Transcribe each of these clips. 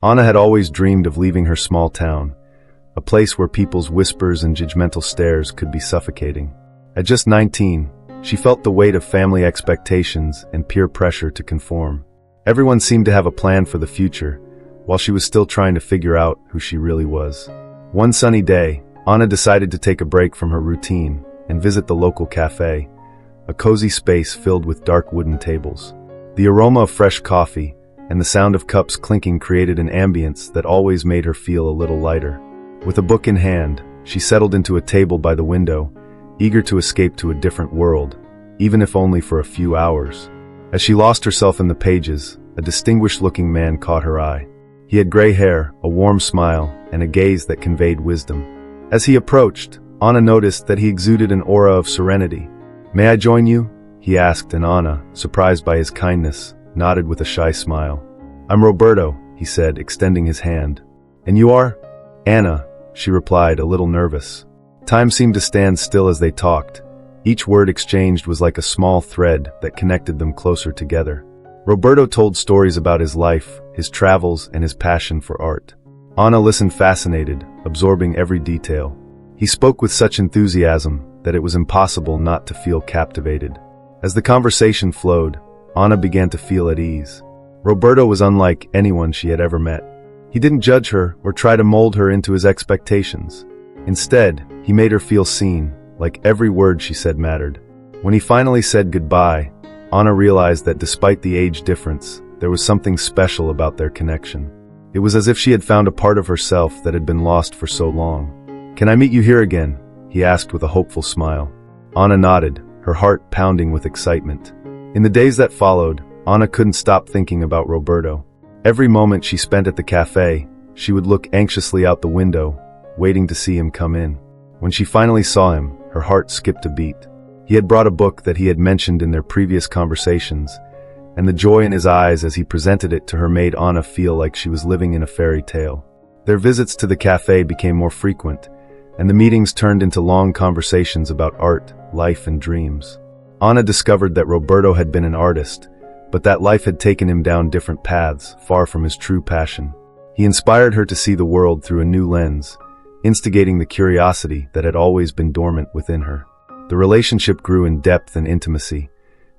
Anna had always dreamed of leaving her small town, a place where people's whispers and judgmental stares could be suffocating. At just 19, she felt the weight of family expectations and peer pressure to conform. Everyone seemed to have a plan for the future, while she was still trying to figure out who she really was. One sunny day, Anna decided to take a break from her routine and visit the local cafe, a cozy space filled with dark wooden tables. The aroma of fresh coffee and the sound of cups clinking created an ambience that always made her feel a little lighter. With a book in hand, she settled into a table by the window, eager to escape to a different world, even if only for a few hours. As she lost herself in the pages, a distinguished-looking man caught her eye. He had gray hair, a warm smile, and a gaze that conveyed wisdom. As he approached, Anna noticed that he exuded an aura of serenity. "May I join you?" he asked, and Anna, surprised by his kindness, nodded with a shy smile. "I'm Roberto," he said, extending his hand. "And you are?" "Anna," she replied, a little nervous. Time seemed to stand still as they talked. Each word exchanged was like a small thread that connected them closer together. Roberto told stories about his life, his travels, and his passion for art. Anna listened fascinated, absorbing every detail. He spoke with such enthusiasm that it was impossible not to feel captivated. As the conversation flowed, Anna began to feel at ease. Roberto was unlike anyone she had ever met. He didn't judge her or try to mold her into his expectations. Instead, he made her feel seen, like every word she said mattered. When he finally said goodbye, Anna realized that despite the age difference, there was something special about their connection. It was as if she had found a part of herself that had been lost for so long. "Can I meet you here again?" he asked with a hopeful smile. Anna nodded, her heart pounding with excitement. In the days that followed, Anna couldn't stop thinking about Roberto. Every moment she spent at the cafe, she would look anxiously out the window, waiting to see him come in. When she finally saw him, her heart skipped a beat. He had brought a book that he had mentioned in their previous conversations, and the joy in his eyes as he presented it to her made Anna feel like she was living in a fairy tale. Their visits to the cafe became more frequent, and the meetings turned into long conversations about art, life, and dreams. Anna discovered that Roberto had been an artist, but that life had taken him down different paths, far from his true passion. He inspired her to see the world through a new lens, instigating the curiosity that had always been dormant within her. The relationship grew in depth and intimacy,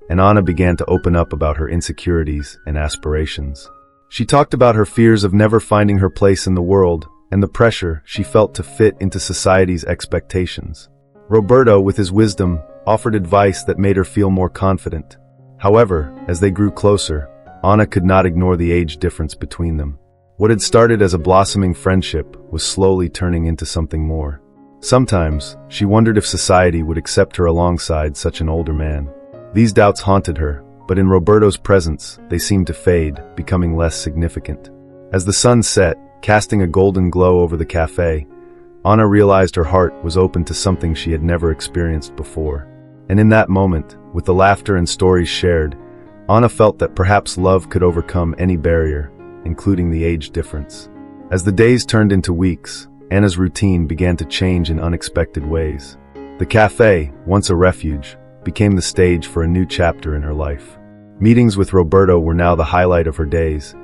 and Anna began to open up about her insecurities and aspirations. She talked about her fears of never finding her place in the world and the pressure she felt to fit into society's expectations. Roberto, with his wisdom, offered advice that made her feel more confident. However, as they grew closer, Anna could not ignore the age difference between them. What had started as a blossoming friendship was slowly turning into something more. Sometimes, she wondered if society would accept her alongside such an older man. These doubts haunted her, but in Roberto's presence, they seemed to fade, becoming less significant. As the sun set, casting a golden glow over the cafe, Anna realized her heart was open to something she had never experienced before. And in that moment, with the laughter and stories shared, Anna felt that perhaps love could overcome any barrier, including the age difference. As the days turned into weeks, Anna's routine began to change in unexpected ways. The cafe, once a refuge, became the stage for a new chapter in her life. Meetings with Roberto were now the highlight of her days,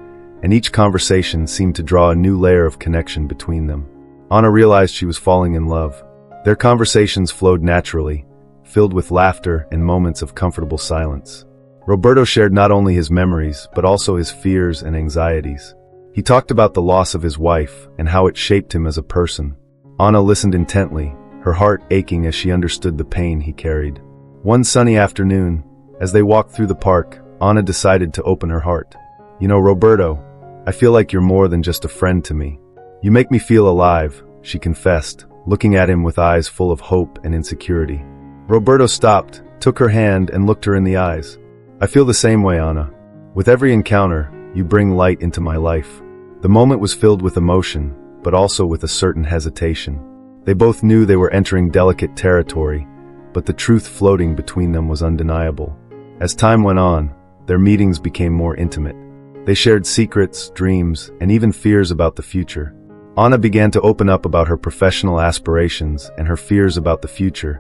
and each conversation seemed to draw a new layer of connection between them. Anna realized she was falling in love. Their conversations flowed naturally, filled with laughter and moments of comfortable silence. Roberto shared not only his memories, but also his fears and anxieties. He talked about the loss of his wife and how it shaped him as a person. Anna listened intently, her heart aching as she understood the pain he carried. One sunny afternoon, as they walked through the park, Anna decided to open her heart. "You know, Roberto, I feel like you're more than just a friend to me. You make me feel alive," she confessed, looking at him with eyes full of hope and insecurity. Roberto stopped, took her hand, and looked her in the eyes. "I feel the same way, Anna. With every encounter, you bring light into my life." The moment was filled with emotion, but also with a certain hesitation. They both knew they were entering delicate territory, but the truth floating between them was undeniable. As time went on, their meetings became more intimate. They shared secrets, dreams, and even fears about the future. Anna began to open up about her professional aspirations and her fears about the future,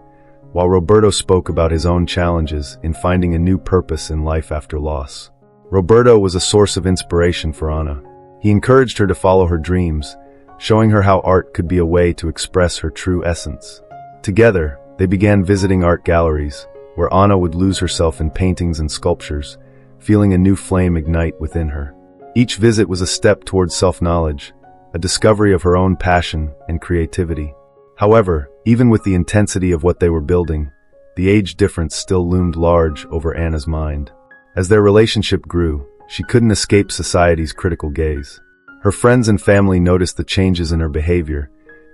while Roberto spoke about his own challenges in finding a new purpose in life after loss. Roberto was a source of inspiration for Anna. He encouraged her to follow her dreams, showing her how art could be a way to express her true essence. Together, they began visiting art galleries, where Anna would lose herself in paintings and sculptures, feeling a new flame ignite within her. Each visit was a step towards self-knowledge, a discovery of her own passion and creativity. However, even with the intensity of what they were building, the age difference still loomed large over Anna's mind. As their relationship grew, she couldn't escape society's critical gaze. Her friends and family noticed the changes in her behavior,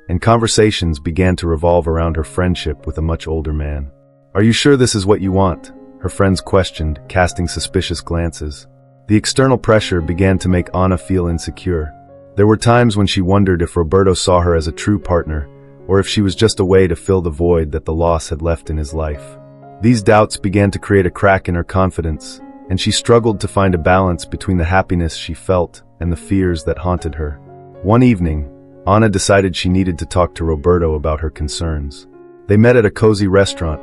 and conversations began to revolve around her friendship with a much older man. "Are you sure this is what you want?" her friends questioned, casting suspicious glances. The external pressure began to make Anna feel insecure. There were times when she wondered if Roberto saw her as a true partner, or if she was just a way to fill the void that the loss had left in his life. These doubts began to create a crack in her confidence, and she struggled to find a balance between the happiness she felt and the fears that haunted her. One evening, Anna decided she needed to talk to Roberto about her concerns. They met at a cozy restaurant,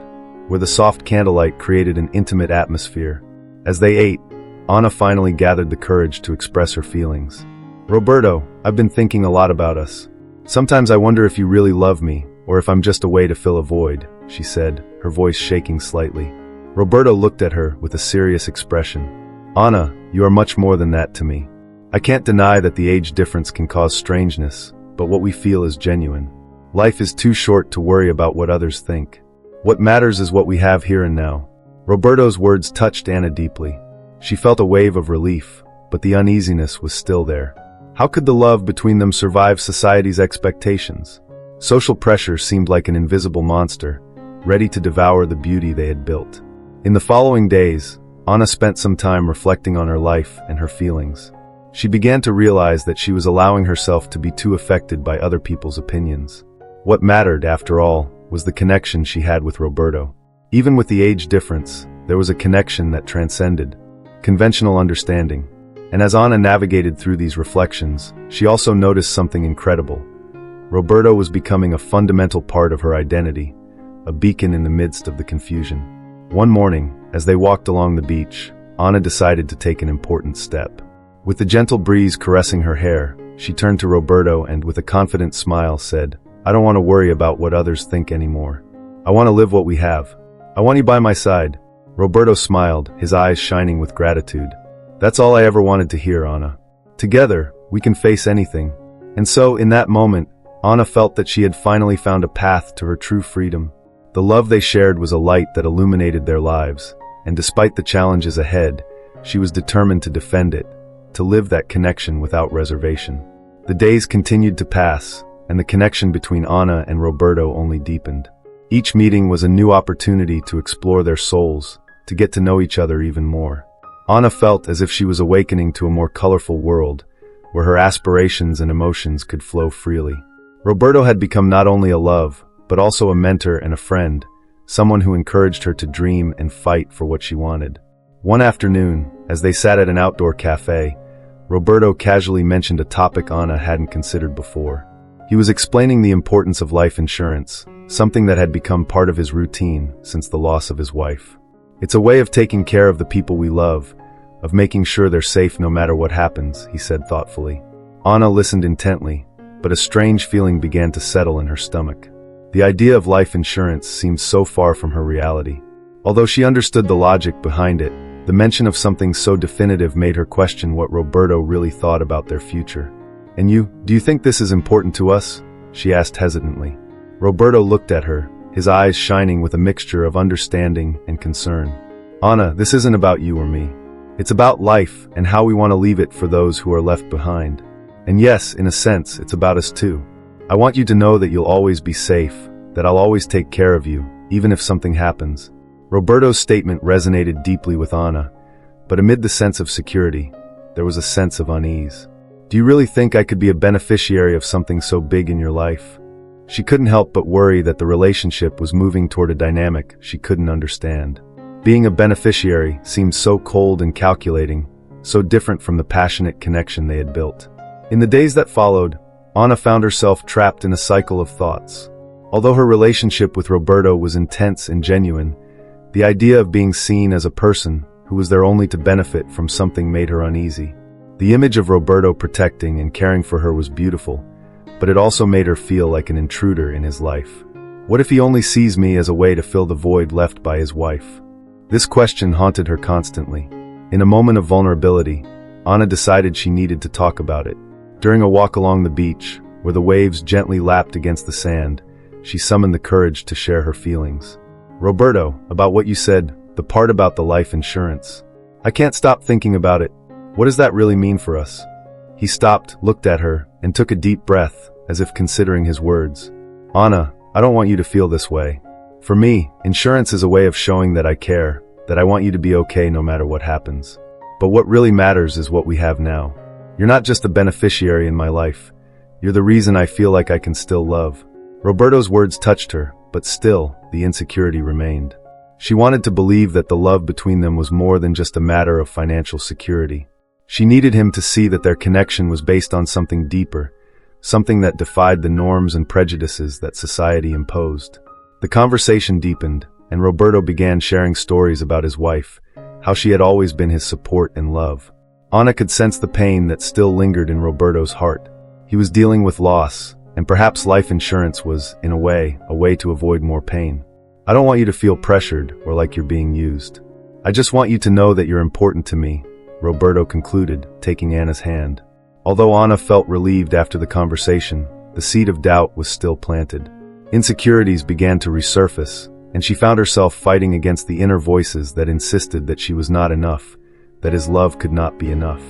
where the soft candlelight created an intimate atmosphere. As they ate, Anna finally gathered the courage to express her feelings. "Roberto, I've been thinking a lot about us. Sometimes I wonder if you really love me, or if I'm just a way to fill a void," she said, her voice shaking slightly. Roberto looked at her with a serious expression. "Anna, you are much more than that to me. I can't deny that the age difference can cause strangeness, but what we feel is genuine. Life is too short to worry about what others think. What matters is what we have here and now." Roberto's words touched Anna deeply. She felt a wave of relief, but the uneasiness was still there. How could the love between them survive society's expectations? Social pressure seemed like an invisible monster, ready to devour the beauty they had built. In the following days, Anna spent some time reflecting on her life and her feelings. She began to realize that she was allowing herself to be too affected by other people's opinions. What mattered, after all, was the connection she had with Roberto. Even with the age difference, there was a connection that transcended conventional understanding. And as Anna navigated through these reflections, she also noticed something incredible. Roberto was becoming a fundamental part of her identity, a beacon in the midst of the confusion. One morning, as they walked along the beach, Anna decided to take an important step. With the gentle breeze caressing her hair, she turned to Roberto and, with a confident smile, said, "I don't want to worry about what others think anymore. I want to live what we have. I want you by my side." Roberto smiled, his eyes shining with gratitude. "That's all I ever wanted to hear, Anna. Together, we can face anything." And so, in that moment, Anna felt that she had finally found a path to her true freedom. The love they shared was a light that illuminated their lives, and despite the challenges ahead, she was determined to defend it, to live that connection without reservation. The days continued to pass, and the connection between Anna and Roberto only deepened. Each meeting was a new opportunity to explore their souls, to get to know each other even more. Anna felt as if she was awakening to a more colorful world, where her aspirations and emotions could flow freely. Roberto had become not only a love, but also a mentor and a friend, someone who encouraged her to dream and fight for what she wanted. One afternoon, as they sat at an outdoor cafe, Roberto casually mentioned a topic Anna hadn't considered before. He was explaining the importance of life insurance, something that had become part of his routine since the loss of his wife. "It's a way of taking care of the people we love, of making sure they're safe no matter what happens," he said thoughtfully. Anna listened intently, but a strange feeling began to settle in her stomach. The idea of life insurance seemed so far from her reality. Although she understood the logic behind it, the mention of something so definitive made her question what Roberto really thought about their future. "And do you think this is important to us?" she asked hesitantly. Roberto looked at her, his eyes shining with a mixture of understanding and concern. "Anna, this isn't about you or me. It's about life and how we want to leave it for those who are left behind. And yes, in a sense, it's about us too. I want you to know that you'll always be safe, that I'll always take care of you, even if something happens." Roberto's statement resonated deeply with Anna, but amid the sense of security, there was a sense of unease. "Do you really think I could be a beneficiary of something so big in your life?" She couldn't help but worry that the relationship was moving toward a dynamic she couldn't understand. Being a beneficiary seemed so cold and calculating, so different from the passionate connection they had built. In the days that followed, Anna found herself trapped in a cycle of thoughts. Although her relationship with Roberto was intense and genuine, the idea of being seen as a person who was there only to benefit from something made her uneasy. The image of Roberto protecting and caring for her was beautiful, but it also made her feel like an intruder in his life. What if he only sees me as a way to fill the void left by his wife? This question haunted her constantly. In a moment of vulnerability, Anna decided she needed to talk about it. During a walk along the beach, where the waves gently lapped against the sand, she summoned the courage to share her feelings. "Roberto, about what you said, the part about the life insurance. I can't stop thinking about it. What does that really mean for us?" He stopped, looked at her, and took a deep breath, as if considering his words. "Anna, I don't want you to feel this way. For me, insurance is a way of showing that I care, that I want you to be okay no matter what happens. But what really matters is what we have now. You're not just a beneficiary in my life. You're the reason I feel like I can still love." Roberto's words touched her, but still, the insecurity remained. She wanted to believe that the love between them was more than just a matter of financial security. She needed him to see that their connection was based on something deeper, something that defied the norms and prejudices that society imposed. The conversation deepened, and Roberto began sharing stories about his wife, how she had always been his support and love. Anna could sense the pain that still lingered in Roberto's heart. He was dealing with loss, and perhaps life insurance was, in a way to avoid more pain. "I don't want you to feel pressured or like you're being used. I just want you to know that you're important to me," Roberto concluded, taking Anna's hand. Although Anna felt relieved after the conversation, the seed of doubt was still planted. Insecurities began to resurface, and she found herself fighting against the inner voices that insisted that she was not enough, that his love could not be enough.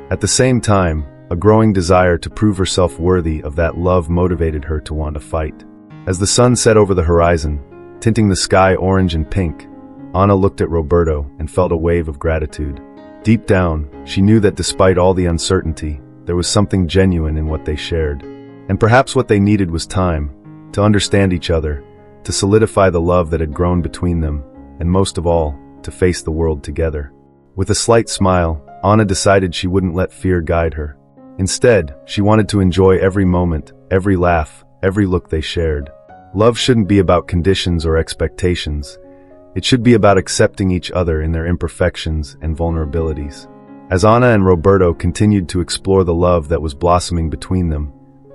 At the same time, a growing desire to prove herself worthy of that love motivated her to want to fight. As the sun set over the horizon, tinting the sky orange and pink, Anna looked at Roberto and felt a wave of gratitude. Deep down, she knew that despite all the uncertainty, there was something genuine in what they shared. And perhaps what they needed was time, to understand each other, to solidify the love that had grown between them, and most of all, to face the world together. With a slight smile, Anna decided she wouldn't let fear guide her. Instead, she wanted to enjoy every moment, every laugh, every look they shared. Love shouldn't be about conditions or expectations. It should be about accepting each other in their imperfections and vulnerabilities. As Anna and Roberto continued to explore the love that was blossoming between them,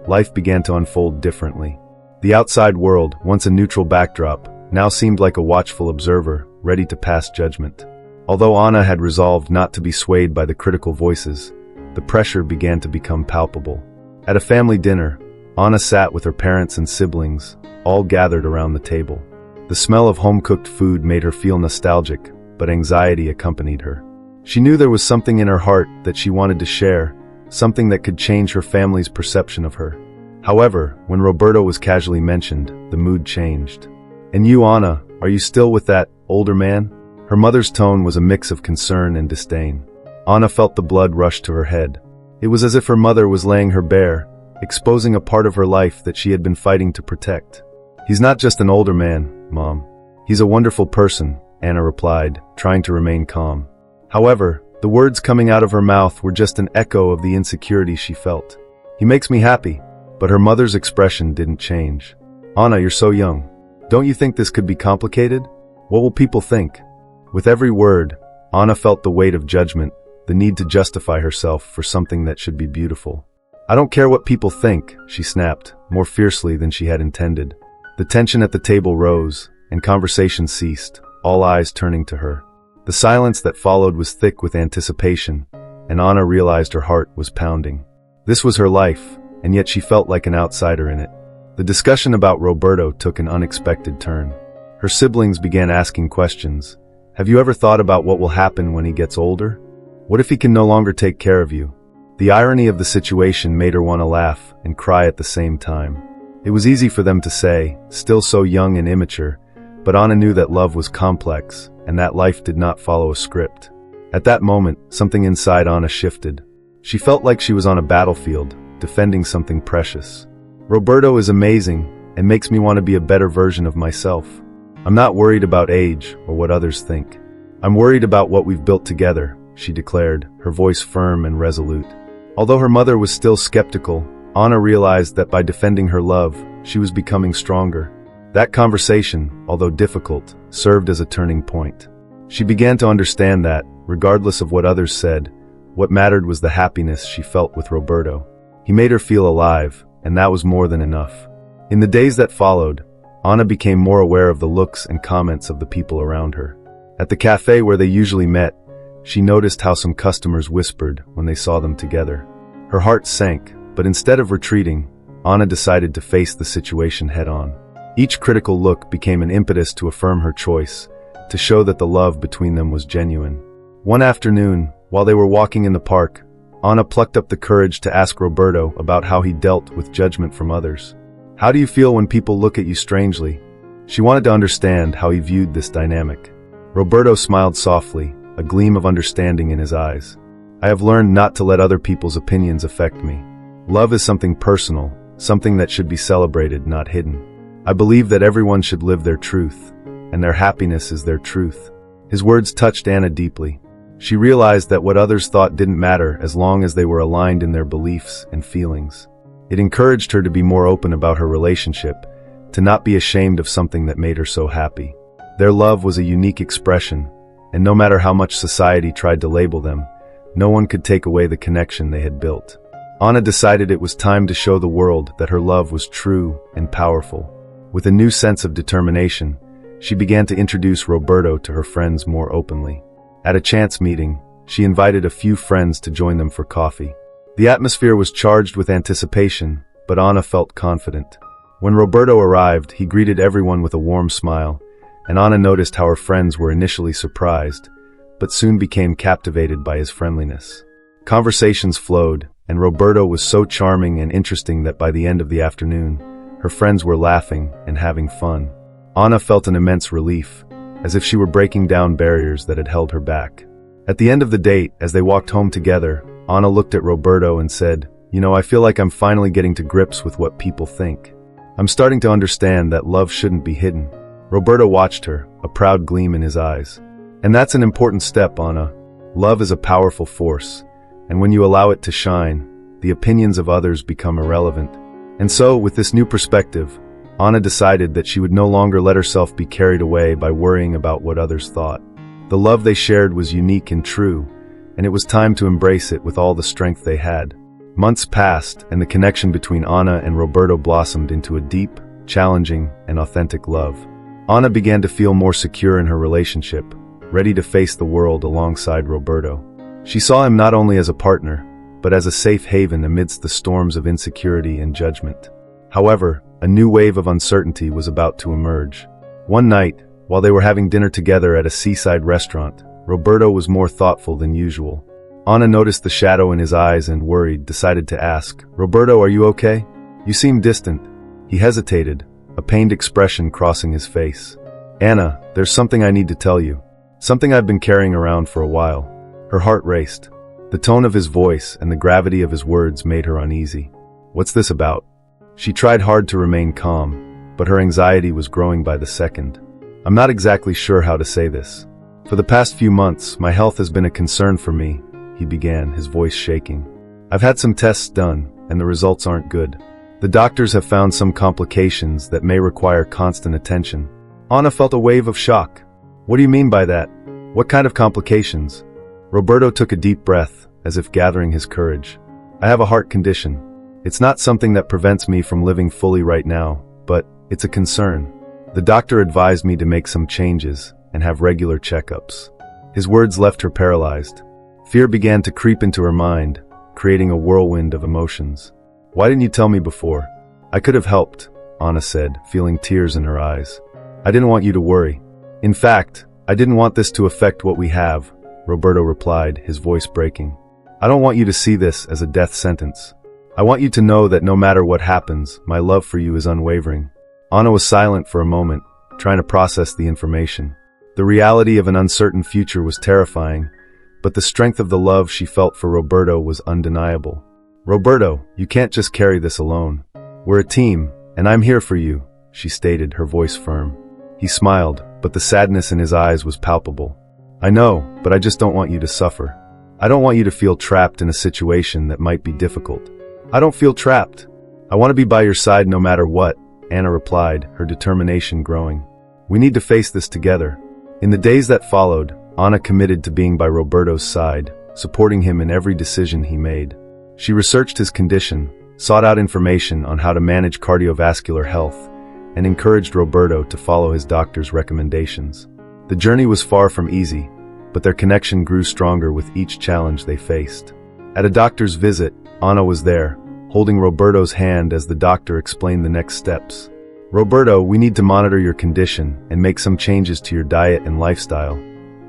life began to unfold differently. The outside world, once a neutral backdrop, now seemed like a watchful observer, ready to pass judgment. Although Anna had resolved not to be swayed by the critical voices, the pressure began to become palpable. At a family dinner, Anna sat with her parents and siblings, all gathered around the table. The smell of home-cooked food made her feel nostalgic, but anxiety accompanied her. She knew there was something in her heart that she wanted to share, something that could change her family's perception of her. However, when Roberto was casually mentioned, the mood changed. "And you, Anna, are you still with that older man?" Her mother's tone was a mix of concern and disdain. Anna felt the blood rush to her head. It was as if her mother was laying her bare, exposing a part of her life that she had been fighting to protect. "He's not just an older man, Mom. He's a wonderful person," Anna replied, trying to remain calm. However, the words coming out of her mouth were just an echo of the insecurity she felt. "He makes me happy." But her mother's expression didn't change. "Anna, you're so young. Don't you think this could be complicated? What will people think?" With every word, Anna felt the weight of judgment, the need to justify herself for something that should be beautiful. "I don't care what people think," she snapped, more fiercely than she had intended. The tension at the table rose, and conversation ceased, all eyes turning to her. The silence that followed was thick with anticipation, and Anna realized her heart was pounding. This was her life, and yet she felt like an outsider in it. The discussion about Roberto took an unexpected turn. Her siblings began asking questions. "Have you ever thought about what will happen when he gets older? What if he can no longer take care of you?" The irony of the situation made her want to laugh and cry at the same time. It was easy for them to say, still so young and immature, but Anna knew that love was complex, and that life did not follow a script. At that moment, something inside Anna shifted. She felt like she was on a battlefield, defending something precious. "Roberto is amazing, and makes me want to be a better version of myself. I'm not worried about age or what others think. I'm worried about what we've built together," she declared, her voice firm and resolute. Although her mother was still skeptical, Anna realized that by defending her love, she was becoming stronger. That conversation, although difficult, served as a turning point. She began to understand that, regardless of what others said, What mattered was the happiness she felt with Roberto. He made her feel alive, and that was more than enough. In the days that followed, Anna became more aware of the looks and comments of the people around her. At the cafe where they usually met, she noticed how some customers whispered when they saw them together. Her heart sank, but instead of retreating, Anna decided to face the situation head-on. Each critical look became an impetus to affirm her choice, to show that the love between them was genuine. One afternoon, while they were walking in the park, Anna plucked up the courage to ask Roberto about how he dealt with judgment from others. "How do you feel when people look at you strangely?" She wanted to understand how he viewed this dynamic. Roberto smiled softly, a gleam of understanding in his eyes. "I have learned not to let other people's opinions affect me. Love is something personal, something that should be celebrated, not hidden. I believe that everyone should live their truth, and their happiness is their truth." His words touched Anna deeply. She realized that what others thought didn't matter as long as they were aligned in their beliefs and feelings. It encouraged her to be more open about her relationship, to not be ashamed of something that made her so happy. Their love was a unique expression, and no matter how much society tried to label them, no one could take away the connection they had built. Anna decided it was time to show the world that her love was true and powerful. With a new sense of determination, she began to introduce Roberto to her friends more openly. At a chance meeting, she invited a few friends to join them for coffee. The atmosphere was charged with anticipation, but Anna felt confident. When Roberto arrived, he greeted everyone with a warm smile, and Anna noticed how her friends were initially surprised, but soon became captivated by his friendliness. Conversations flowed, and Roberto was so charming and interesting that by the end of the afternoon, her friends were laughing and having fun. Anna felt an immense relief, as if she were breaking down barriers that had held her back. At the end of the date, as they walked home together, Anna looked at Roberto and said, "You know, I feel like I'm finally getting to grips with what people think. I'm starting to understand that love shouldn't be hidden." Roberto watched her, a proud gleam in his eyes. "And that's an important step, Anna. Love is a powerful force, and when you allow it to shine, the opinions of others become irrelevant." And so, with this new perspective, Anna decided that she would no longer let herself be carried away by worrying about what others thought. The love they shared was unique and true, and it was time to embrace it with all the strength they had. Months passed, and the connection between Anna and Roberto blossomed into a deep, challenging, and authentic love. Anna began to feel more secure in her relationship, ready to face the world alongside Roberto. She saw him not only as a partner, but as a safe haven amidst the storms of insecurity and judgment. However, a new wave of uncertainty was about to emerge. One night, while they were having dinner together at a seaside restaurant, Roberto was more thoughtful than usual. Anna noticed the shadow in his eyes and, worried, decided to ask, "Roberto, are you okay? You seem distant." He hesitated, a pained expression crossing his face. "Anna, there's something I need to tell you. Something I've been carrying around for a while." Her heart raced. The tone of his voice and the gravity of his words made her uneasy. "What's this about?" She tried hard to remain calm, but her anxiety was growing by the second. "I'm not exactly sure how to say this. For the past few months, my health has been a concern for me," he began, his voice shaking. "I've had some tests done, and the results aren't good. The doctors have found some complications that may require constant attention." Anna felt a wave of shock. "What do you mean by that? What kind of complications?" Roberto took a deep breath, as if gathering his courage. "I have a heart condition. It's not something that prevents me from living fully right now, but it's a concern. The doctor advised me to make some changes and have regular checkups." His words left her paralyzed. Fear began to creep into her mind, creating a whirlwind of emotions. "Why didn't you tell me before?" "I could have helped," Anna said, feeling tears in her eyes. "I didn't want you to worry. In fact, I didn't want this to affect what we have," Roberto replied, his voice breaking. "I don't want you to see this as a death sentence. I want you to know that no matter what happens, my love for you is unwavering." Anna was silent for a moment, trying to process the information. The reality of an uncertain future was terrifying, but the strength of the love she felt for Roberto was undeniable. "Roberto, you can't just carry this alone. We're a team, and I'm here for you," she stated, her voice firm. He smiled, but the sadness in his eyes was palpable. "I know, but I just don't want you to suffer. I don't want you to feel trapped in a situation that might be difficult." "I don't feel trapped. I want to be by your side no matter what," Anna replied, her determination growing. "We need to face this together." In the days that followed, Anna committed to being by Roberto's side, supporting him in every decision he made. She researched his condition, sought out information on how to manage cardiovascular health, and encouraged Roberto to follow his doctor's recommendations. The journey was far from easy, but their connection grew stronger with each challenge they faced. At a doctor's visit, Ana was there, holding Roberto's hand as the doctor explained the next steps. "Roberto, we need to monitor your condition and make some changes to your diet and lifestyle,"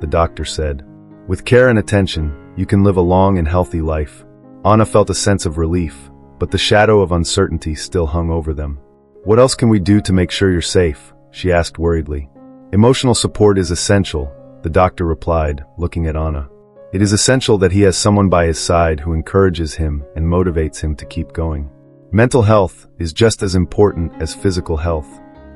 the doctor said. "With care and attention, you can live a long and healthy life." Ana felt a sense of relief, but the shadow of uncertainty still hung over them. "What else can we do to make sure you're safe?" she asked worriedly. "Emotional support is essential," the doctor replied, looking at Ana. "It is essential that he has someone by his side who encourages him and motivates him to keep going. Mental health is just as important as physical health."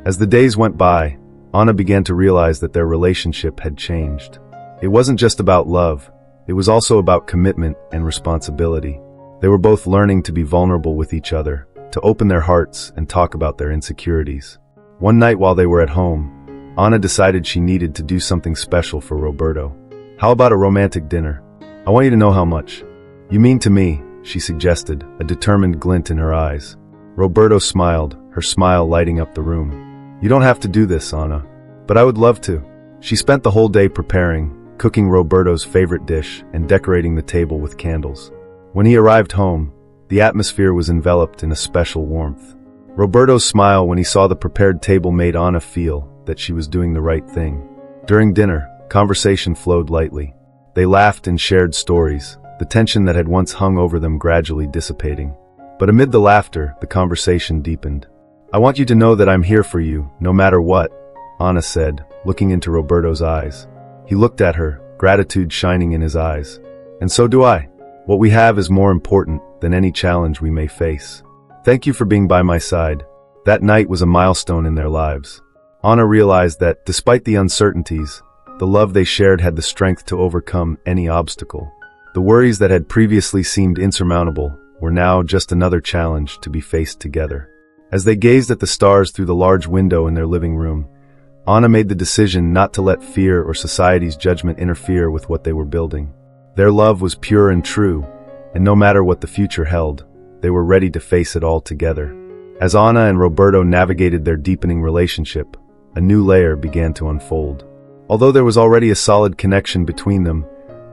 As the days went by, Ana began to realize that their relationship had changed. It wasn't just about love, it was also about commitment and responsibility. They were both learning to be vulnerable with each other, to open their hearts and talk about their insecurities. One night while they were at home, Ana decided she needed to do something special for Roberto. "How about a romantic dinner? I want you to know how much you mean to me," she suggested, a determined glint in her eyes. Roberto smiled, her smile lighting up the room. "You don't have to do this, Ana, but I would love to." She spent the whole day preparing, cooking Roberto's favorite dish and decorating the table with candles. When he arrived home, the atmosphere was enveloped in a special warmth. Roberto's smile when he saw the prepared table made Ana feel that she was doing the right thing. During dinner, conversation flowed lightly. They laughed and shared stories, the tension that had once hung over them gradually dissipating. But amid the laughter, the conversation deepened. "I want you to know that I'm here for you, no matter what," Ana said, looking into Roberto's eyes. He looked at her, gratitude shining in his eyes. "And so do I. What we have is more important than any challenge we may face. Thank you for being by my side." That night was a milestone in their lives. Ana realized that, despite the uncertainties, the love they shared had the strength to overcome any obstacle. The worries that had previously seemed insurmountable were now just another challenge to be faced together. As they gazed at the stars through the large window in their living room, Ana made the decision not to let fear or society's judgment interfere with what they were building. Their love was pure and true, and no matter what the future held, they were ready to face it all together. As Ana and Roberto navigated their deepening relationship, a new layer began to unfold. Although there was already a solid connection between them,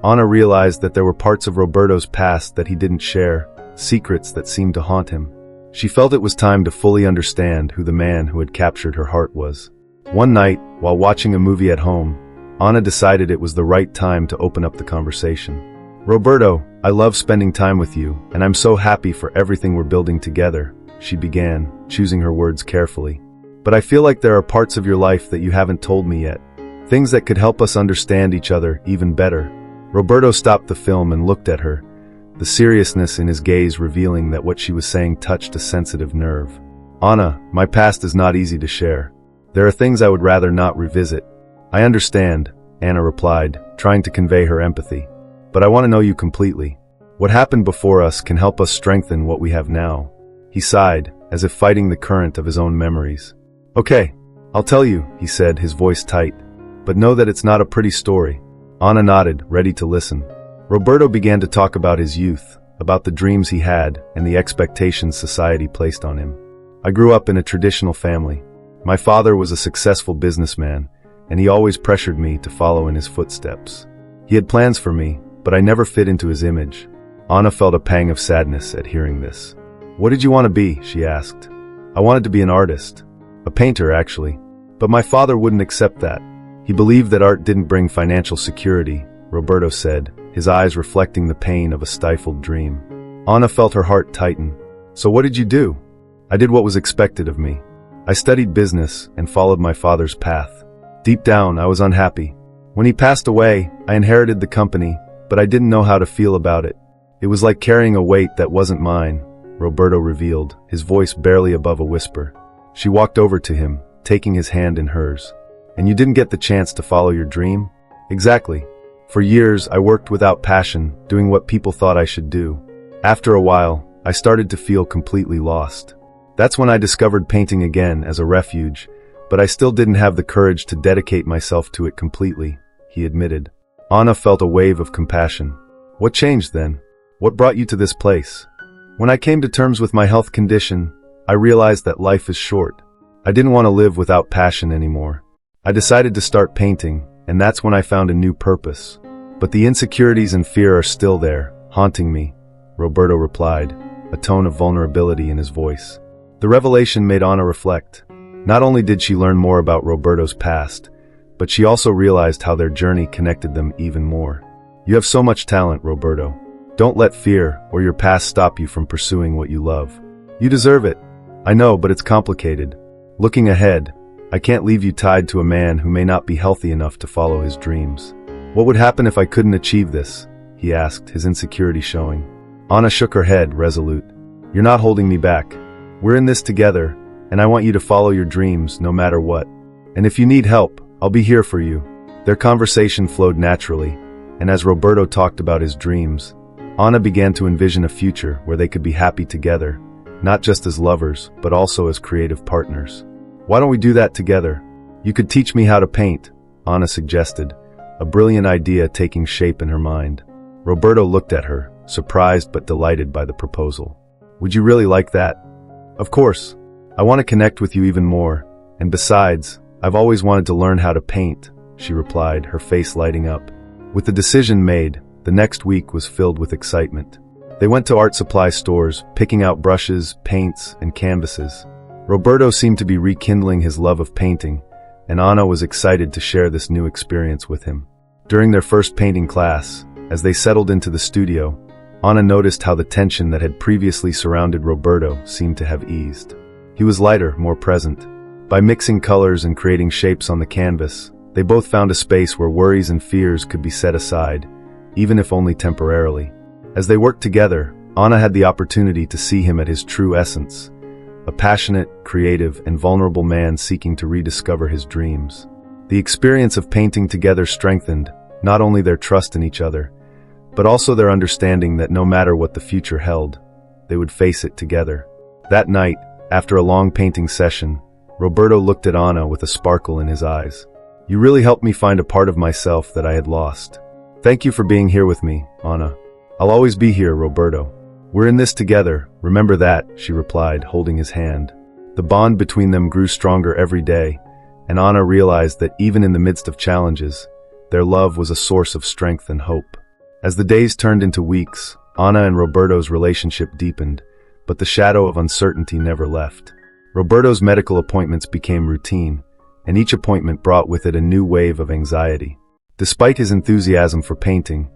Ana realized that there were parts of Roberto's past that he didn't share, secrets that seemed to haunt him. She felt it was time to fully understand who the man who had captured her heart was. One night, while watching a movie at home, Ana decided it was the right time to open up the conversation. "Roberto, I love spending time with you, and I'm so happy for everything we're building together," she began, choosing her words carefully. "But I feel like there are parts of your life that you haven't told me yet. Things that could help us understand each other even better." Roberto stopped the film and looked at her, the seriousness in his gaze revealing that what she was saying touched a sensitive nerve. "Ana, my past is not easy to share. There are things I would rather not revisit." "I understand," Ana replied, trying to convey her empathy. "But I want to know you completely. What happened before us can help us strengthen what we have now." He sighed, as if fighting the current of his own memories. "Okay, I'll tell you," he said, his voice tight. "But know that it's not a pretty story." Ana nodded, ready to listen. Roberto began to talk about his youth, about the dreams he had, and the expectations society placed on him. "I grew up in a traditional family. My father was a successful businessman, and he always pressured me to follow in his footsteps. He had plans for me, but I never fit into his image." Ana felt a pang of sadness at hearing this. "What did you want to be?" she asked. "I wanted to be an artist. A painter, actually. But my father wouldn't accept that. He believed that art didn't bring financial security," Roberto said, his eyes reflecting the pain of a stifled dream. Ana felt her heart tighten. "So what did you do?" "I did what was expected of me. I studied business and followed my father's path. Deep down, I was unhappy. When he passed away, I inherited the company, but I didn't know how to feel about it. It was like carrying a weight that wasn't mine," Roberto revealed, his voice barely above a whisper. She walked over to him, taking his hand in hers. "And you didn't get the chance to follow your dream?" "Exactly. For years, I worked without passion, doing what people thought I should do. After a while, I started to feel completely lost. That's when I discovered painting again as a refuge, but I still didn't have the courage to dedicate myself to it completely," he admitted. Ana felt a wave of compassion. What changed then? What brought you to this place? When I came to terms with my health condition, I realized that life is short. I didn't want to live without passion anymore. I decided to start painting, and that's when I found a new purpose. But the insecurities and fear are still there, haunting me, Roberto replied, a tone of vulnerability in his voice. The revelation made Anna reflect. Not only did she learn more about Roberto's past, but she also realized how their journey connected them even more. You have so much talent, Roberto. Don't let fear or your past stop you from pursuing what you love. You deserve it. I know, but it's complicated. Looking ahead, I can't leave you tied to a man who may not be healthy enough to follow his dreams. What would happen if I couldn't achieve this? He asked, his insecurity showing. Anna shook her head, resolute. You're not holding me back. We're in this together, and I want you to follow your dreams no matter what. And if you need help, I'll be here for you. Their conversation flowed naturally, and as Roberto talked about his dreams, Anna began to envision a future where they could be happy together, not just as lovers, but also as creative partners. Why don't we do that together? You could teach me how to paint, Anna suggested, a brilliant idea taking shape in her mind. Roberto looked at her, surprised but delighted by the proposal. Would you really like that? Of course. I want to connect with you even more, and besides, I've always wanted to learn how to paint, she replied, her face lighting up. With the decision made, the next week was filled with excitement. They went to art supply stores, picking out brushes, paints, and canvases. Roberto seemed to be rekindling his love of painting, and Anna was excited to share this new experience with him. During their first painting class, as they settled into the studio, Anna noticed how the tension that had previously surrounded Roberto seemed to have eased. He was lighter, more present. By mixing colors and creating shapes on the canvas, they both found a space where worries and fears could be set aside, even if only temporarily. As they worked together, Anna had the opportunity to see him at his true essence, a passionate, creative, and vulnerable man seeking to rediscover his dreams. The experience of painting together strengthened not only their trust in each other, but also their understanding that no matter what the future held, they would face it together. That night, after a long painting session, Roberto looked at Anna with a sparkle in his eyes. You really helped me find a part of myself that I had lost. Thank you for being here with me, Anna. I'll always be here, Roberto. We're in this together, remember that, she replied, holding his hand. The bond between them grew stronger every day, and Anna realized that even in the midst of challenges, their love was a source of strength and hope. As the days turned into weeks, Anna and Roberto's relationship deepened, but the shadow of uncertainty never left. Roberto's medical appointments became routine, and each appointment brought with it a new wave of anxiety. Despite his enthusiasm for painting,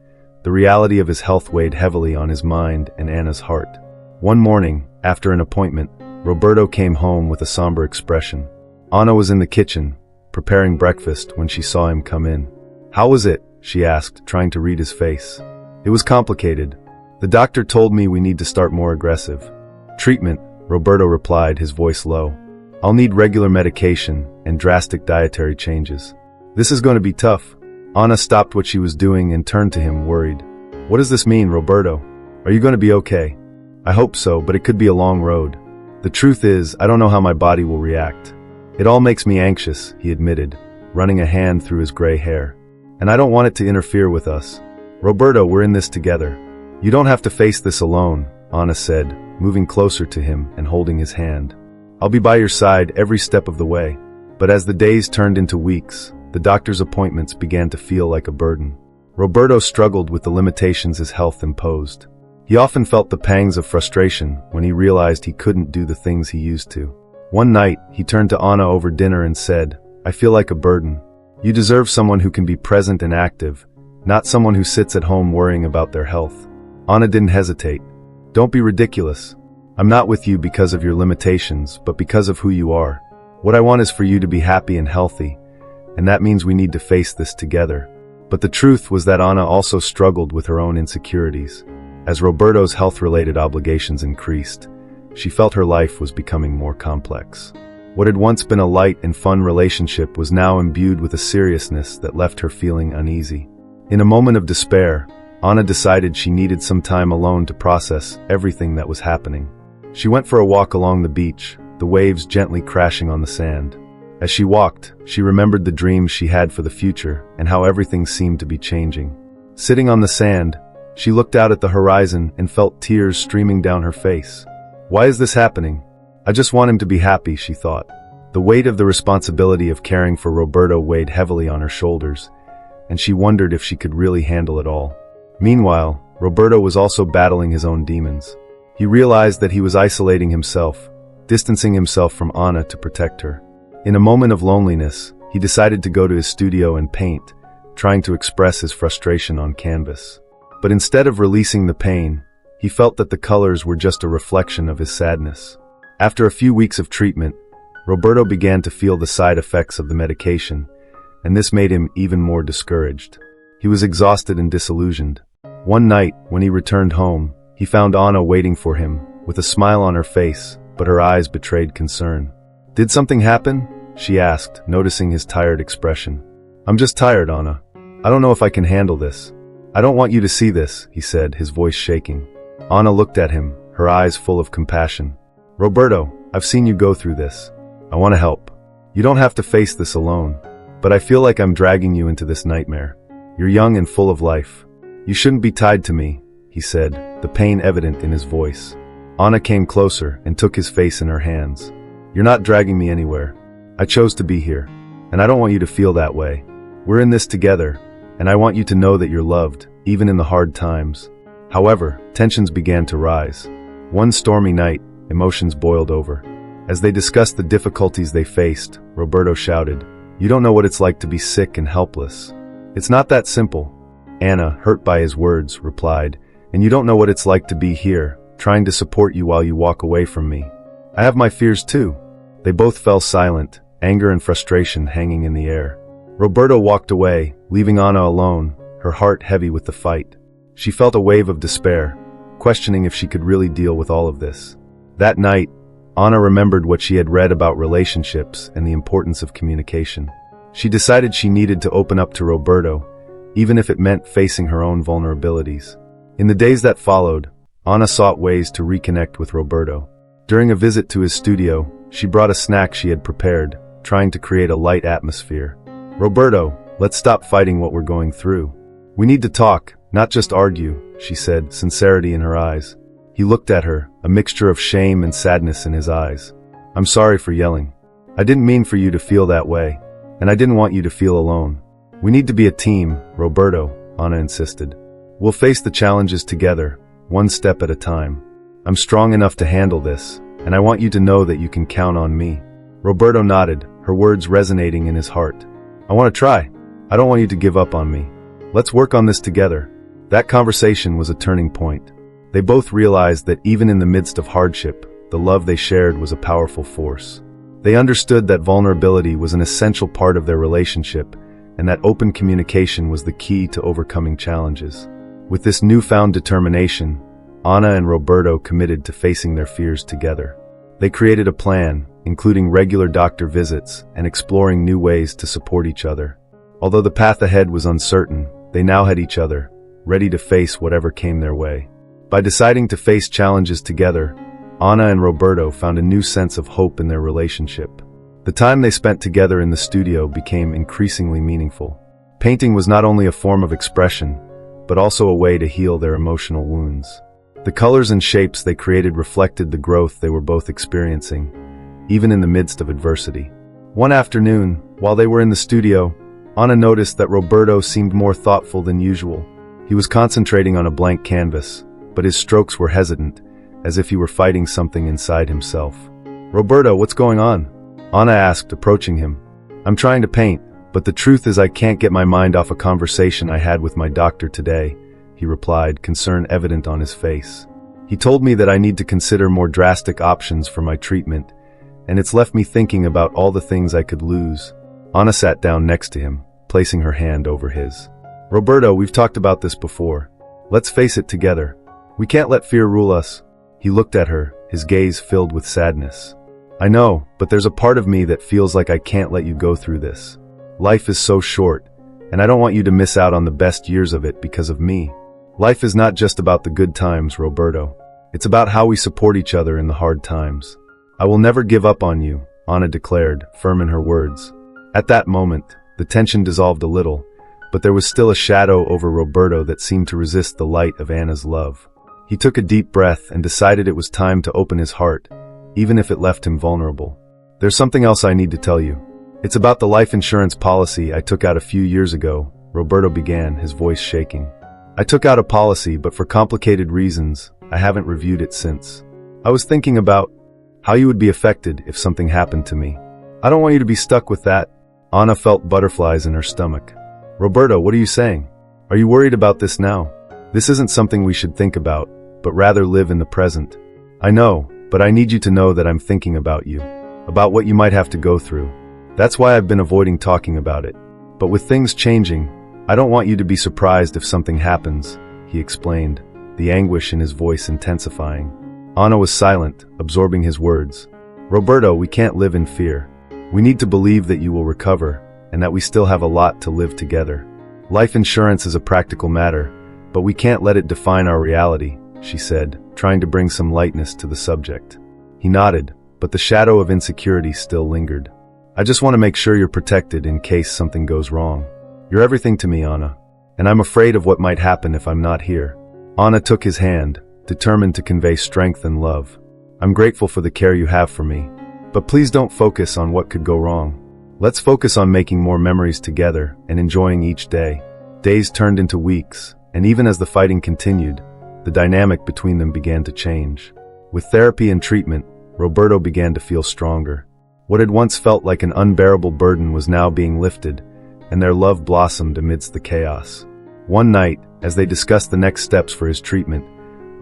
the reality of his health weighed heavily on his mind and Anna's heart. One morning, after an appointment, Roberto came home with a somber expression. Anna was in the kitchen, preparing breakfast when she saw him come in. How was it? She asked, trying to read his face. It was complicated. The doctor told me we need to start more aggressive treatment, Roberto replied, his voice low. I'll need regular medication and drastic dietary changes. This is going to be tough. Anna stopped what she was doing and turned to him, worried. What does this mean, Roberto? Are you going to be okay? I hope so, but it could be a long road. The truth is, I don't know how my body will react. It all makes me anxious, he admitted, running a hand through his gray hair. And I don't want it to interfere with us. Roberto, we're in this together. You don't have to face this alone, Anna said, moving closer to him and holding his hand. I'll be by your side every step of the way. But as the days turned into weeks, the doctor's appointments began to feel like a burden. Roberto struggled with the limitations his health imposed. He often felt the pangs of frustration when he realized he couldn't do the things he used to. One night, he turned to Anna over dinner and said, I feel like a burden. You deserve someone who can be present and active, not someone who sits at home worrying about their health. Anna didn't hesitate. Don't be ridiculous. I'm not with you because of your limitations, but because of who you are. What I want is for you to be happy and healthy, and that means we need to face this together. But the truth was that Anna also struggled with her own insecurities. As Roberto's health-related obligations increased, she felt her life was becoming more complex. What had once been a light and fun relationship was now imbued with a seriousness that left her feeling uneasy. In a moment of despair, Anna decided she needed some time alone to process everything that was happening. She went for a walk along the beach, the waves gently crashing on the sand. As she walked, she remembered the dreams she had for the future and how everything seemed to be changing. Sitting on the sand, She looked out at the horizon and felt tears streaming down her face. Why is this happening? I just want him to be happy, she thought. The weight of the responsibility of caring for Roberto weighed heavily on her shoulders, and she wondered if she could really handle it all. Meanwhile, Roberto was also battling his own demons. He realized that he was isolating himself, distancing himself from Anna to protect her. In a moment of loneliness, he decided to go to his studio and paint, trying to express his frustration on canvas. But instead of releasing the pain, he felt that the colors were just a reflection of his sadness. After a few weeks of treatment, Roberto began to feel the side effects of the medication, and this made him even more discouraged. He was exhausted and disillusioned. One night, when he returned home, he found Anna waiting for him, with a smile on her face, but her eyes betrayed concern. "Did something happen?" she asked, noticing his tired expression. "I'm just tired, Anna. I don't know if I can handle this." "I don't want you to see this," he said, his voice shaking. Anna looked at him, her eyes full of compassion. "Roberto, I've seen you go through this. I want to help. You don't have to face this alone, but I feel like I'm dragging you into this nightmare. You're young and full of life. You shouldn't be tied to me," he said, the pain evident in his voice. Anna came closer and took his face in her hands. "You're not dragging me anywhere. I chose to be here, and I don't want you to feel that way. We're in this together, and I want you to know that you're loved, even in the hard times." However, tensions began to rise. One stormy night, emotions boiled over. As they discussed the difficulties they faced, Roberto shouted, "You don't know what it's like to be sick and helpless." "It's not that simple," Anna, hurt by his words, replied, "and you don't know what it's like to be here, trying to support you while you walk away from me. I have my fears too." They both fell silent, anger and frustration hanging in the air. Roberto walked away, leaving Anna alone, her heart heavy with the fight. She felt a wave of despair, questioning if she could really deal with all of this. That night, Anna remembered what she had read about relationships and the importance of communication. She decided she needed to open up to Roberto, even if it meant facing her own vulnerabilities. In the days that followed, Anna sought ways to reconnect with Roberto. During a visit to his studio, she brought a snack she had prepared, trying to create a light atmosphere. "Roberto, let's stop fighting what we're going through. We need to talk, not just argue," she said, sincerity in her eyes. He looked at her, a mixture of shame and sadness in his eyes. "I'm sorry for yelling. I didn't mean for you to feel that way, and I didn't want you to feel alone. We need to be a team, Roberto," Anna insisted. "We'll face the challenges together, one step at a time. I'm strong enough to handle this, and I want you to know that you can count on me." Roberto nodded, her words resonating in his heart. "I want to try. I don't want you to give up on me. Let's work on this together." That conversation was a turning point. They both realized that even in the midst of hardship, the love they shared was a powerful force. They understood that vulnerability was an essential part of their relationship, and that open communication was the key to overcoming challenges. With this newfound determination, Anna and Roberto committed to facing their fears together. They created a plan, including regular doctor visits and exploring new ways to support each other. Although the path ahead was uncertain, they now had each other, ready to face whatever came their way. By deciding to face challenges together, Anna and Roberto found a new sense of hope in their relationship. The time they spent together in the studio became increasingly meaningful. Painting was not only a form of expression, but also a way to heal their emotional wounds. The colors and shapes they created reflected the growth they were both experiencing, even in the midst of adversity. One afternoon, while they were in the studio, Anna noticed that Roberto seemed more thoughtful than usual. He was concentrating on a blank canvas, but his strokes were hesitant, as if he were fighting something inside himself. "Roberto, what's going on?" Anna asked, approaching him. "I'm trying to paint, but the truth is I can't get my mind off a conversation I had with my doctor today," he replied, concern evident on his face. "He told me that I need to consider more drastic options for my treatment, and it's left me thinking about all the things I could lose." Anna sat down next to him, placing her hand over his. "Roberto, we've talked about this before. Let's face it together. We can't let fear rule us." He looked at her, his gaze filled with sadness. "I know, but there's a part of me that feels like I can't let you go through this. Life is so short, and I don't want you to miss out on the best years of it because of me. Life is not just about the good times, Roberto. It's about how we support each other in the hard times. I will never give up on you," Anna declared, firm in her words. At that moment, the tension dissolved a little, but there was still a shadow over Roberto that seemed to resist the light of Anna's love. He took a deep breath and decided it was time to open his heart, even if it left him vulnerable. "There's something else I need to tell you. It's about the life insurance policy I took out a few years ago," Roberto began, his voice shaking. "I took out a policy, but for complicated reasons, I haven't reviewed it since. I was thinking about how you would be affected if something happened to me. I don't want you to be stuck with that." Anna felt butterflies in her stomach. "Roberto, what are you saying? Are you worried about this now? This isn't something we should think about, but rather live in the present." "I know, but I need you to know that I'm thinking about you, about what you might have to go through. That's why I've been avoiding talking about it. But with things changing, I don't want you to be surprised if something happens," he explained, the anguish in his voice intensifying. Anna was silent, absorbing his words. "Roberto, we can't live in fear. We need to believe that you will recover, and that we still have a lot to live together. Life insurance is a practical matter, but we can't let it define our reality," she said, trying to bring some lightness to the subject. He nodded, but the shadow of insecurity still lingered. "I just want to make sure you're protected in case something goes wrong. You're everything to me, Anna, and I'm afraid of what might happen if I'm not here." Anna took his hand, determined to convey strength and love. "I'm grateful for the care you have for me, but please don't focus on what could go wrong. Let's focus on making more memories together and enjoying each day." Days turned into weeks, and even as the fighting continued, the dynamic between them began to change. With therapy and treatment, Roberto began to feel stronger. What had once felt like an unbearable burden was now being lifted, and their love blossomed amidst the chaos. One night, as they discussed the next steps for his treatment,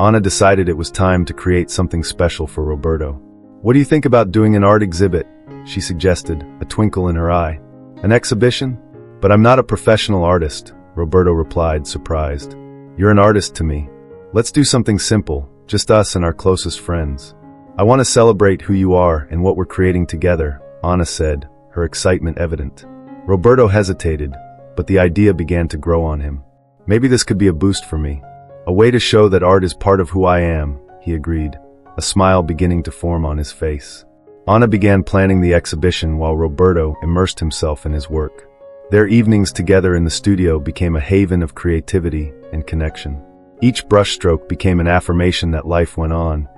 Anna decided it was time to create something special for Roberto. "What do you think about doing an art exhibit?" she suggested, a twinkle in her eye. "An exhibition? But I'm not a professional artist," Roberto replied, surprised. "You're an artist to me. Let's do something simple, just us and our closest friends. I want to celebrate who you are and what we're creating together," Anna said, her excitement evident. Roberto hesitated, but the idea began to grow on him. "Maybe this could be a boost for me. A way to show that art is part of who I am," he agreed, a smile beginning to form on his face. Anna began planning the exhibition while Roberto immersed himself in his work. Their evenings together in the studio became a haven of creativity and connection. Each brushstroke became an affirmation that life went on,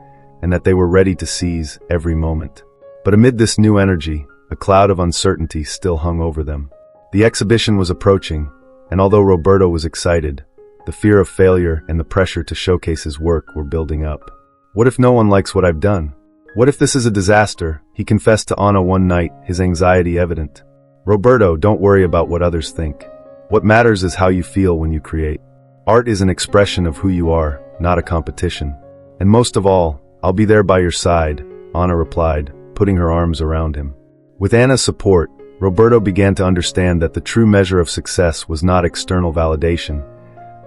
and that they were ready to seize every moment. But amid this new energy, a cloud of uncertainty still hung over them. The exhibition was approaching, and although Roberto was excited, the fear of failure and the pressure to showcase his work were building up. "What if no one likes what I've done? What if this is a disaster?" he confessed to Anna one night, his anxiety evident. "Roberto, don't worry about what others think. What matters is how you feel when you create. Art is an expression of who you are, not a competition. And most of all, I'll be there by your side," Anna replied, putting her arms around him. With Anna's support, Roberto began to understand that the true measure of success was not external validation,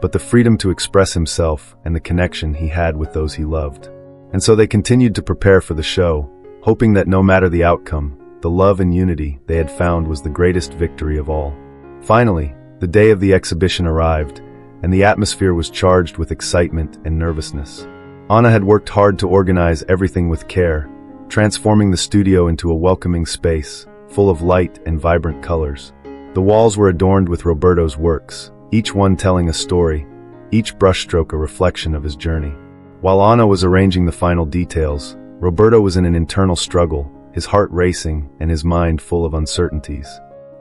but the freedom to express himself and the connection he had with those he loved. And so they continued to prepare for the show, hoping that no matter the outcome, the love and unity they had found was the greatest victory of all. Finally, the day of the exhibition arrived, and the atmosphere was charged with excitement and nervousness. Anna had worked hard to organize everything with care, transforming the studio into a welcoming space, full of light and vibrant colors. The walls were adorned with Roberto's works, each one telling a story, each brushstroke a reflection of his journey. While Anna was arranging the final details, Roberto was in an internal struggle, his heart racing and his mind full of uncertainties.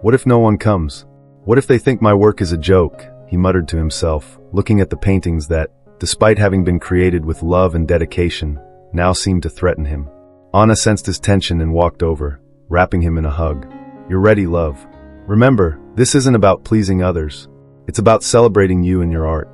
"What if no one comes? What if they think my work is a joke?" he muttered to himself, looking at the paintings that, despite having been created with love and dedication, now seemed to threaten him. Anna sensed his tension and walked over, wrapping him in a hug. "You're ready, love. Remember, this isn't about pleasing others. It's about celebrating you and your art.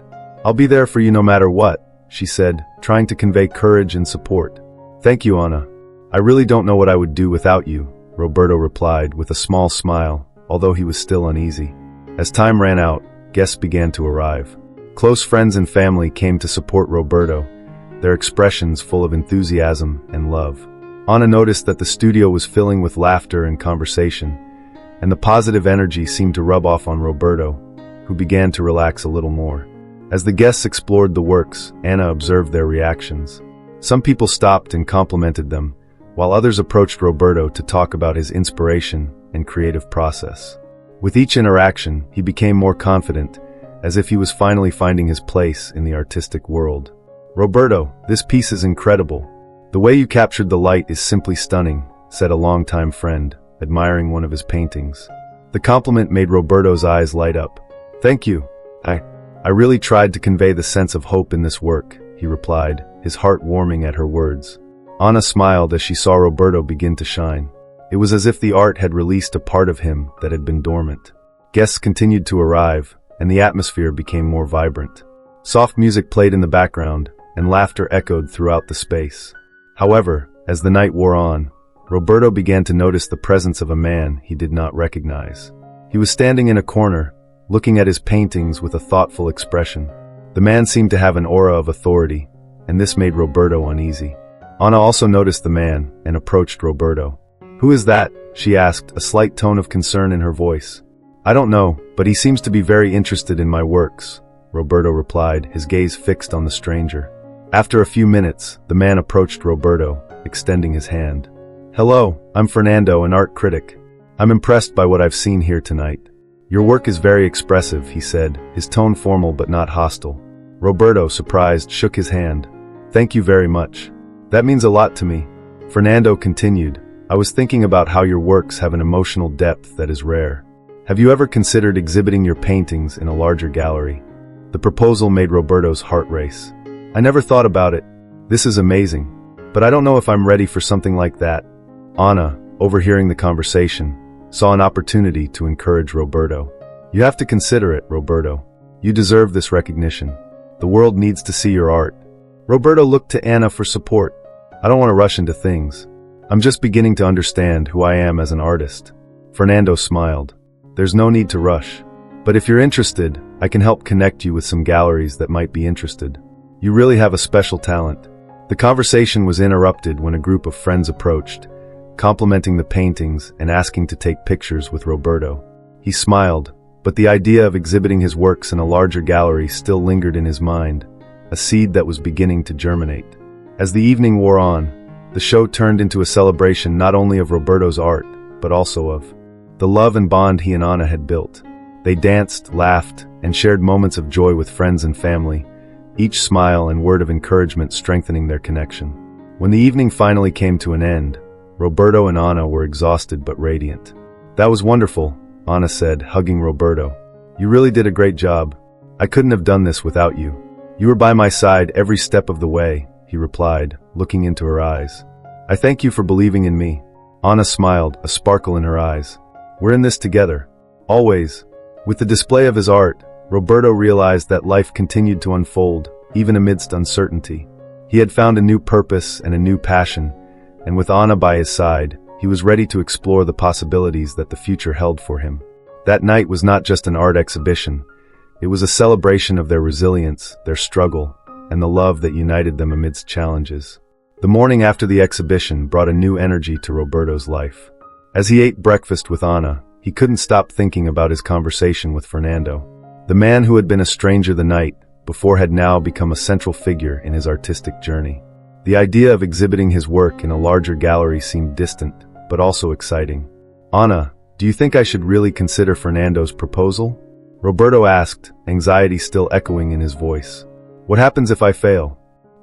I'll be there for you no matter what," she said, trying to convey courage and support. "Thank you, Anna. I really don't know what I would do without you," Roberto replied with a small smile, although he was still uneasy. As time ran out, guests began to arrive. Close friends and family came to support Roberto, their expressions full of enthusiasm and love. Anna noticed that the studio was filling with laughter and conversation, and the positive energy seemed to rub off on Roberto, who began to relax a little more. As the guests explored the works, Anna observed their reactions. Some people stopped and complimented them, while others approached Roberto to talk about his inspiration and creative process. With each interaction, he became more confident, as if he was finally finding his place in the artistic world. "Roberto, this piece is incredible. The way you captured the light is simply stunning," said a longtime friend, admiring one of his paintings. The compliment made Roberto's eyes light up. "Thank you. I really tried to convey the sense of hope in this work," he replied, his heart warming at her words. Anna smiled as she saw Roberto begin to shine. It was as if the art had released a part of him that had been dormant. Guests continued to arrive, and the atmosphere became more vibrant. Soft music played in the background, and laughter echoed throughout the space. However, as the night wore on, Roberto began to notice the presence of a man he did not recognize. He was standing in a corner, looking at his paintings with a thoughtful expression. The man seemed to have an aura of authority, and this made Roberto uneasy. Anna also noticed the man and approached Roberto. "Who is that?" she asked, a slight tone of concern in her voice. "I don't know, but he seems to be very interested in my works," Roberto replied, his gaze fixed on the stranger. After a few minutes, the man approached Roberto, extending his hand. "Hello, I'm Fernando, an art critic. I'm impressed by what I've seen here tonight. Your work is very expressive," he said, his tone formal but not hostile. Roberto, surprised, shook his hand. "Thank you very much. That means a lot to me." Fernando continued, "I was thinking about how your works have an emotional depth that is rare. Have you ever considered exhibiting your paintings in a larger gallery?" The proposal made Roberto's heart race. "I never thought about it. This is amazing. But I don't know if I'm ready for something like that." Anna, overhearing the conversation, saw an opportunity to encourage Roberto. "You have to consider it, Roberto. You deserve this recognition. The world needs to see your art." Roberto looked to Anna for support. "I don't want to rush into things. I'm just beginning to understand who I am as an artist." Fernando smiled. "There's no need to rush. But if you're interested, I can help connect you with some galleries that might be interested. You really have a special talent." The conversation was interrupted when a group of friends approached, complimenting the paintings and asking to take pictures with Roberto. He smiled, but the idea of exhibiting his works in a larger gallery still lingered in his mind, a seed that was beginning to germinate. As the evening wore on, the show turned into a celebration not only of Roberto's art, but also of the love and bond he and Anna had built. They danced, laughed, and shared moments of joy with friends and family, each smile and word of encouragement strengthening their connection. When the evening finally came to an end, Roberto and Anna were exhausted but radiant. "That was wonderful," Anna said, hugging Roberto. "You really did a great job. I couldn't have done this without you. You were by my side every step of the way," he replied, looking into her eyes. "I thank you for believing in me." Anna smiled, a sparkle in her eyes. "We're in this together. Always." With the display of his art, Roberto realized that life continued to unfold, even amidst uncertainty. He had found a new purpose and a new passion, and with Anna by his side, he was ready to explore the possibilities that the future held for him. That night was not just an art exhibition. It was a celebration of their resilience, their struggle, and the love that united them amidst challenges. The morning after the exhibition brought a new energy to Roberto's life. As he ate breakfast with Anna, he couldn't stop thinking about his conversation with Fernando. The man who had been a stranger the night before had now become a central figure in his artistic journey. The idea of exhibiting his work in a larger gallery seemed distant, but also exciting. "Anna, do you think I should really consider Fernando's proposal?" Roberto asked, anxiety still echoing in his voice. "What happens if I fail?"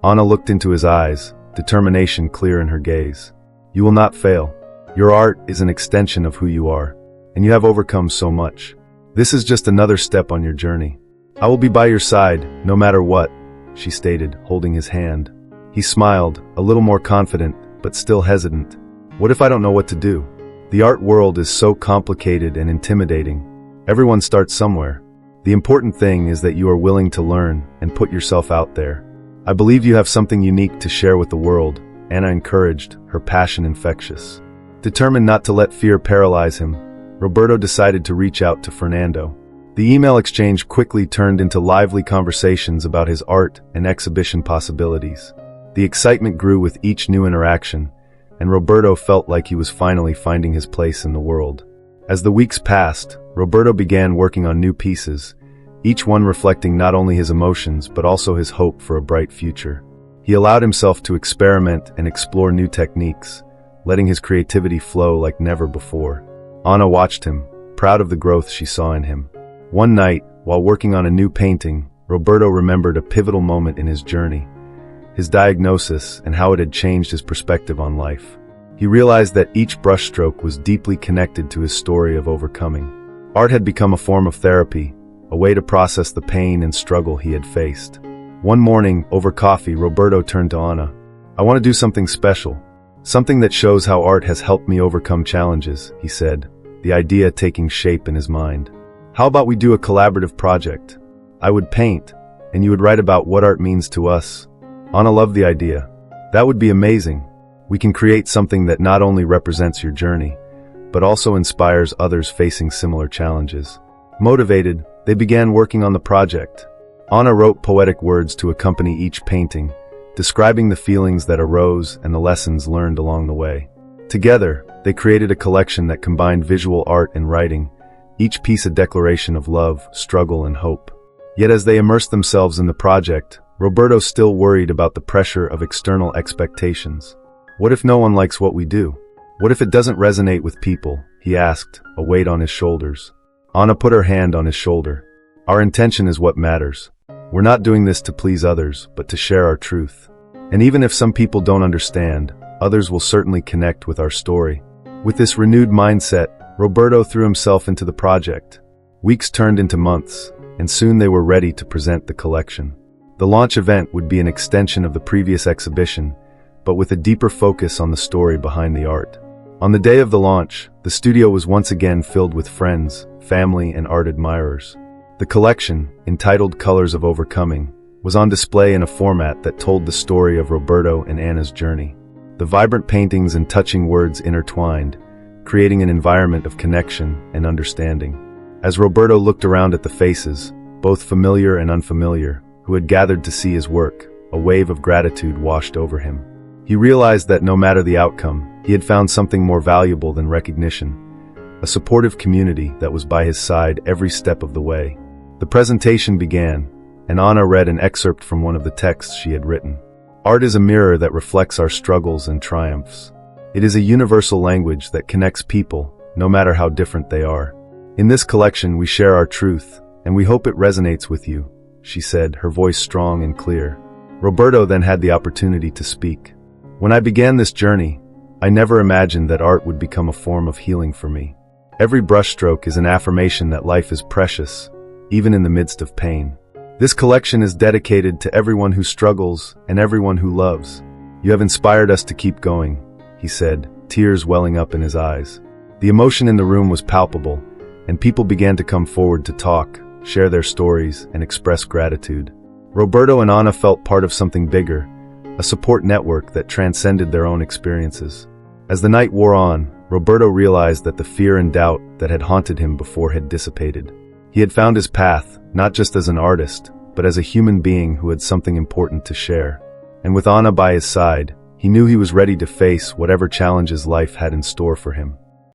Anna looked into his eyes, determination clear in her gaze. "You will not fail. Your art is an extension of who you are, and you have overcome so much. This is just another step on your journey. I will be by your side, no matter what," she stated, holding his hand. He smiled, a little more confident, but still hesitant. "What if I don't know what to do? The art world is so complicated and intimidating. Everyone starts somewhere. The important thing is that you are willing to learn and put yourself out there. I believe you have something unique to share with the world," Anna encouraged, her passion infectious. Determined not to let fear paralyze him, Roberto decided to reach out to Fernando. The email exchange quickly turned into lively conversations about his art and exhibition possibilities. The excitement grew with each new interaction, and Roberto felt like he was finally finding his place in the world. As the weeks passed, Roberto began working on new pieces, each one reflecting not only his emotions but also his hope for a bright future. He allowed himself to experiment and explore new techniques, letting his creativity flow like never before. Anna watched him, proud of the growth she saw in him. One night, while working on a new painting, Roberto remembered a pivotal moment in his journey, his diagnosis and how it had changed his perspective on life. He realized that each brushstroke was deeply connected to his story of overcoming. Art had become a form of therapy, a way to process the pain and struggle he had faced. One morning, over coffee, Roberto turned to Ana. "I want to do something special. Something that shows how art has helped me overcome challenges," he said, the idea taking shape in his mind. "How about we do a collaborative project? I would paint, and you would write about what art means to us." Ana loved the idea. "That would be amazing. We can create something that not only represents your journey, but also inspires others facing similar challenges." Motivated, they began working on the project. Ana wrote poetic words to accompany each painting, describing the feelings that arose and the lessons learned along the way. Together, they created a collection that combined visual art and writing, each piece a declaration of love, struggle, and hope. Yet as they immersed themselves in the project, Roberto still worried about the pressure of external expectations. "What if no one likes what we do? What if it doesn't resonate with people?" he asked, a weight on his shoulders. Ana put her hand on his shoulder. "Our intention is what matters. We're not doing this to please others, but to share our truth. And even if some people don't understand, others will certainly connect with our story." With this renewed mindset, Roberto threw himself into the project. Weeks turned into months, and soon they were ready to present the collection. The launch event would be an extension of the previous exhibition, but with a deeper focus on the story behind the art. On the day of the launch, the studio was once again filled with friends, family, and art admirers. The collection, entitled Colors of Overcoming, was on display in a format that told the story of Roberto and Ana's journey. The vibrant paintings and touching words intertwined, creating an environment of connection and understanding. As Roberto looked around at the faces, both familiar and unfamiliar, who had gathered to see his work, a wave of gratitude washed over him. He realized that no matter the outcome, he had found something more valuable than recognition, a supportive community that was by his side every step of the way. The presentation began, and Ana read an excerpt from one of the texts she had written. "Art is a mirror that reflects our struggles and triumphs. It is a universal language that connects people, no matter how different they are. In this collection we share our truth, and we hope it resonates with you," she said, her voice strong and clear. Roberto then had the opportunity to speak. "When I began this journey, I never imagined that art would become a form of healing for me. Every brushstroke is an affirmation that life is precious, even in the midst of pain. This collection is dedicated to everyone who struggles and everyone who loves. You have inspired us to keep going," he said, tears welling up in his eyes. The emotion in the room was palpable, and people began to come forward to talk, share their stories, and express gratitude. Roberto and Ana felt part of something bigger, a support network that transcended their own experiences. As the night wore on, Roberto realized that the fear and doubt that had haunted him before had dissipated. He had found his path, not just as an artist, but as a human being who had something important to share. And with Ana by his side, he knew he was ready to face whatever challenges life had in store for him.